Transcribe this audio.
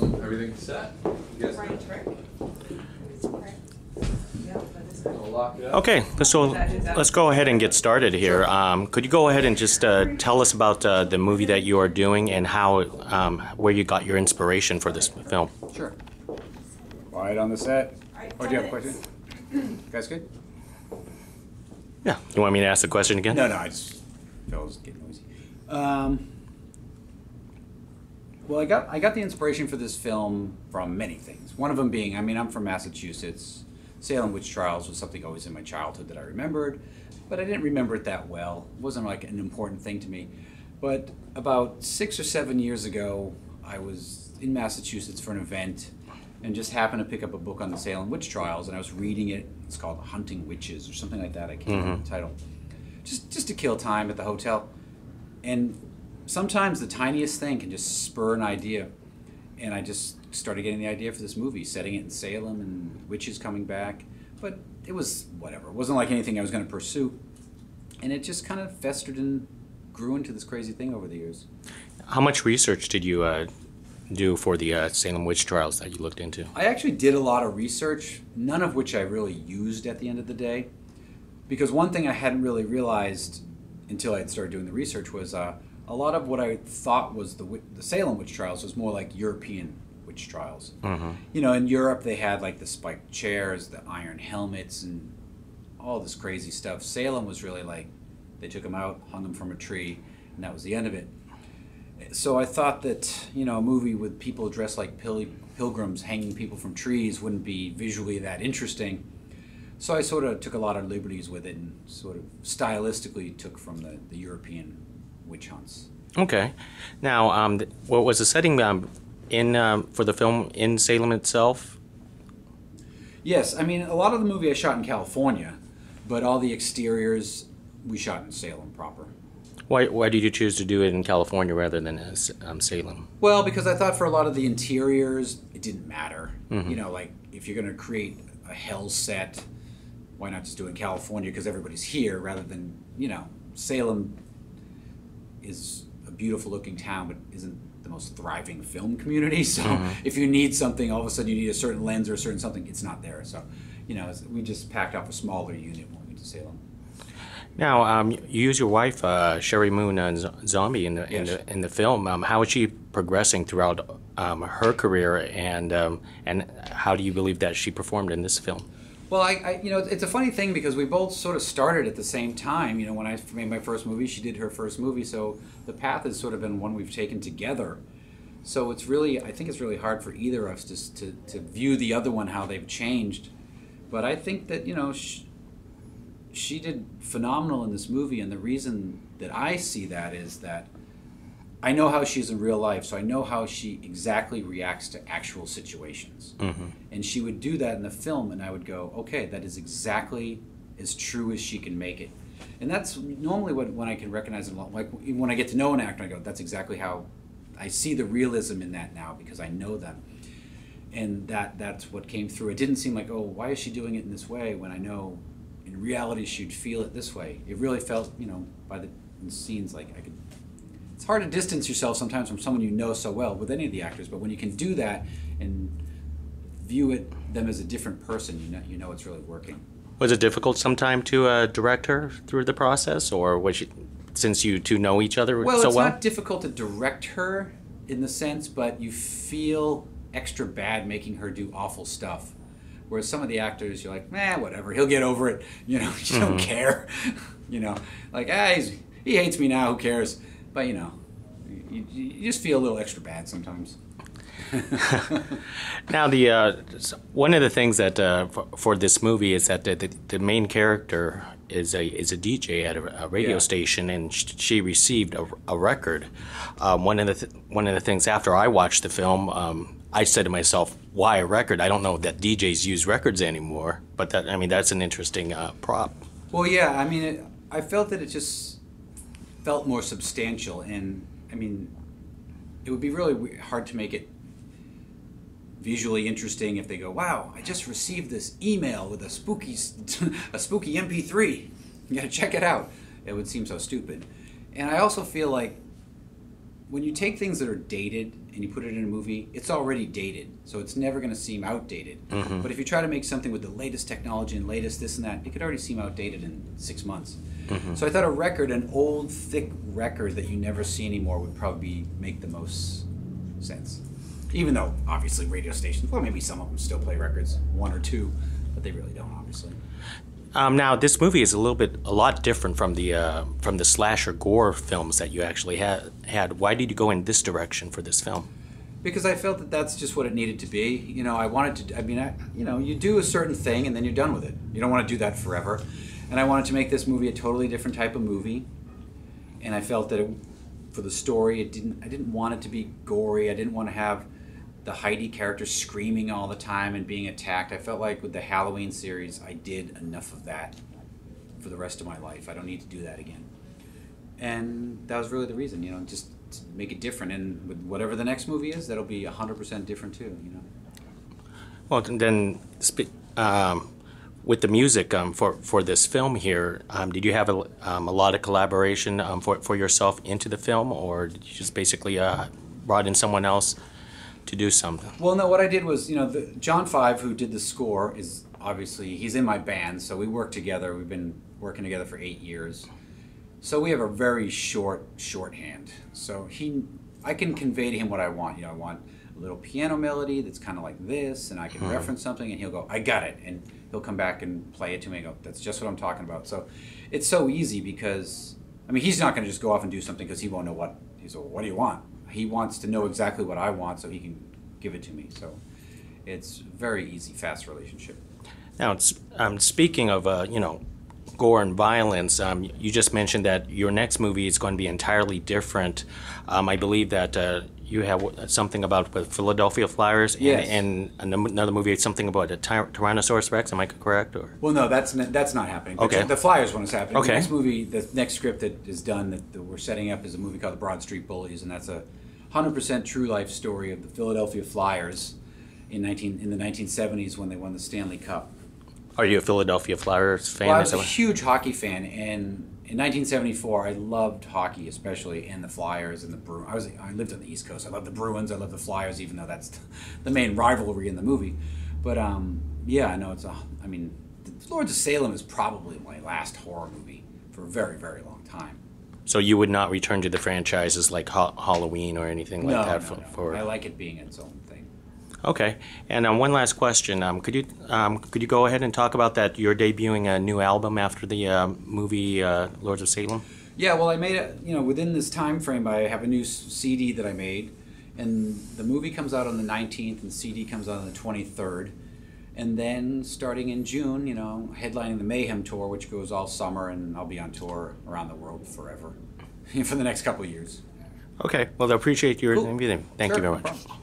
Everything set? You guys Right, good? right. We'll lock it up. Okay, so let's go ahead and get started here. Could you go ahead and just tell us about the movie that you are doing and how, where you got your inspiration for this film? Sure. Quiet on the set. Oh, do you have a question? You guys good? Yeah. You want me to ask the question again? No, I just felt it was getting noisy. Well, I got the inspiration for this film from many things. One of them being, I'm from Massachusetts. Salem witch trials was something always in my childhood that I remembered, but I didn't remember it that well. It wasn't like an important thing to me. But about 6 or 7 years ago, I was in Massachusetts for an event and just happened to pick up a book on the Salem witch trials, and I was reading it. It's called Hunting Witches or something like that. I can't remember the title. Just to kill time at the hotel. And sometimes the tiniest thing can just spur an idea. And I just started getting the idea for this movie, setting it in Salem and witches coming back. But it was whatever. It wasn't like anything I was going to pursue. And it just kind of festered and grew into this crazy thing over the years. How much research did you do for the Salem witch trials that you looked into? I actually did a lot of research, none of which I really used at the end of the day. Because one thing I hadn't really realized until I had started doing the research was a lot of what I thought was the Salem witch trials was more like European witch trials. You know, in Europe they had like the spiked chairs, the iron helmets, and all this crazy stuff. Salem was really like, they took them out, hung them from a tree, and that was the end of it. So I thought that, you know, a movie with people dressed like pilgrims hanging people from trees wouldn't be visually that interesting. So I sort of took a lot of liberties with it and sort of stylistically took from the European witch hunts. Okay. Now, what was the setting in for the film in Salem itself? Yes, a lot of the movie I shot in California, but all the exteriors we shot in Salem proper. Why did you choose to do it in California rather than Salem? Well, because I thought for a lot of the interiors, it didn't matter. You know, like if you're going to create a hell set, why not just do it in California because everybody's here rather than, you know, Salem is a beautiful looking town but isn't the most thriving film community. So if you need something, all of a sudden you need a certain lens or a certain something, it's not there. So, you know, we just packed up a smaller unit when we went to Salem. Now, you use your wife, Sherry Moon Zombie, in the film. How is she progressing throughout her career, and how do you believe that she performed in this film? Well, you know, it's a funny thing because we both sort of started at the same time. You know, when I made my first movie, she did her first movie, so the path has sort of been one we've taken together. So it's really, I think it's really hard for either of us to view the other one, how they've changed. But I think that, you know, she did phenomenal in this movie, and the reason that I see that is that I know how she is in real life, so I know how she exactly reacts to actual situations. And she would do that in the film, and I would go, okay, that is exactly as true as she can make it. And that's normally when I can recognize it, like when I get to know an actor, I go, that's exactly how I see the realism in that now because I know them. And that's what came through. It didn't seem like, oh, why is she doing it in this way when I know in reality she'd feel it this way. It really felt, you know, by the scenes like I could. It's hard to distance yourself sometimes from someone you know so well with any of the actors, but when you can do that and view them as a different person, you know it's really working. Was it difficult sometime to direct her through the process, or was she, since you two know each other so well? Well, it's not difficult to direct her in the sense, but you feel extra bad making her do awful stuff. Whereas some of the actors, you're like, whatever, he'll get over it. You know, you don't care. You know, like, he hates me now, who cares? But, you know, you just feel a little extra bad sometimes. Now, one of the things that for this movie is that the main character is a DJ at a radio station, and she received a record. One of the things after I watched the film, I said to myself, why a record? I don't know that DJs use records anymore, but that's an interesting prop. Well, yeah, I felt that it just felt more substantial, and it would be really hard to make it visually interesting if they go, wow, I just received this email with a spooky MP3. You gotta check it out. It would seem so stupid. And I also feel like when you take things that are dated and you put it in a movie, it's already dated, so it's never going to seem outdated. But if you try to make something with the latest technology and latest this and that, it could already seem outdated in 6 months. So I thought a record, an old, thick record that you never see anymore, would probably make the most sense. Even though, obviously, radio stations, well, maybe some of them still play records, one or two, but they really don't, obviously. Now, this movie is a lot different from the slasher gore films that you actually had. Why did you go in this direction for this film? Because I felt that that's just what it needed to be. You know, I wanted to. I mean, you do a certain thing and then you're done with it. You don't want to do that forever. And I wanted to make this movie a totally different type of movie. And I felt that for the story, I didn't want it to be gory. I didn't want to have the Heidi character screaming all the time and being attacked. I felt like with the Halloween series, I did enough of that for the rest of my life. I don't need to do that again. And that was really the reason, you know, just to make it different. And with whatever the next movie is, that'll be 100% different too, you know. Well, then, with the music for this film here, did you have a lot of collaboration for yourself into the film, or did you just basically brought in someone else to do something? Well, no, what I did was, you know, John Five, who did the score, is obviously, he's in my band, so we work together. We've been working together for 8 years. So we have a very shorthand. So I can convey to him what I want. You know, I want a little piano melody that's kind of like this, and I can reference something, and he'll go, I got it. And he'll come back and play it to me and go, that's just what I'm talking about. So it's so easy because, I mean, he's not going to just go off and do something because he won't know what, he's like, what do you want? He wants to know exactly what I want so he can give it to me. So it's very easy, fast relationship. Now, speaking of, you know, gore and violence, you just mentioned that your next movie is going to be entirely different. I believe that you have something about the Philadelphia Flyers, Yes. and another movie, something about a Tyrannosaurus Rex. Am I correct? Or? Well, no, that's not happening. Okay. The Flyers one is happening. Okay. The next movie, the next script that is done that we're setting up is a movie called The Broad Street Bullies, and that's a 100% true life story of the Philadelphia Flyers in the 1970s when they won the Stanley Cup. Are you a Philadelphia Flyers fan? Well, I was a huge hockey fan, and in 1974, I loved hockey, especially, and the Flyers and the Bruins. I lived on the East Coast. I love the Bruins. I love the Flyers, even though that's the main rivalry in the movie. But yeah, I know I mean, the Lords of Salem is probably my last horror movie for a very, very long time. So you would not return to the franchises like Halloween or anything like that? No. I like it being its own thing. Okay, and one last question: could you go ahead and talk about that? You're debuting a new album after the movie Lords of Salem. Yeah, well, I made it. You know, within this time frame, I have a new CD that I made, and the movie comes out on the 19th, and the CD comes out on the 23rd, and then starting in June, you know, headlining the Mayhem tour, which goes all summer, and I'll be on tour around the world forever for the next couple of years. Okay, well, I appreciate your Cool. interview. Thank you Sure, very no much. problem.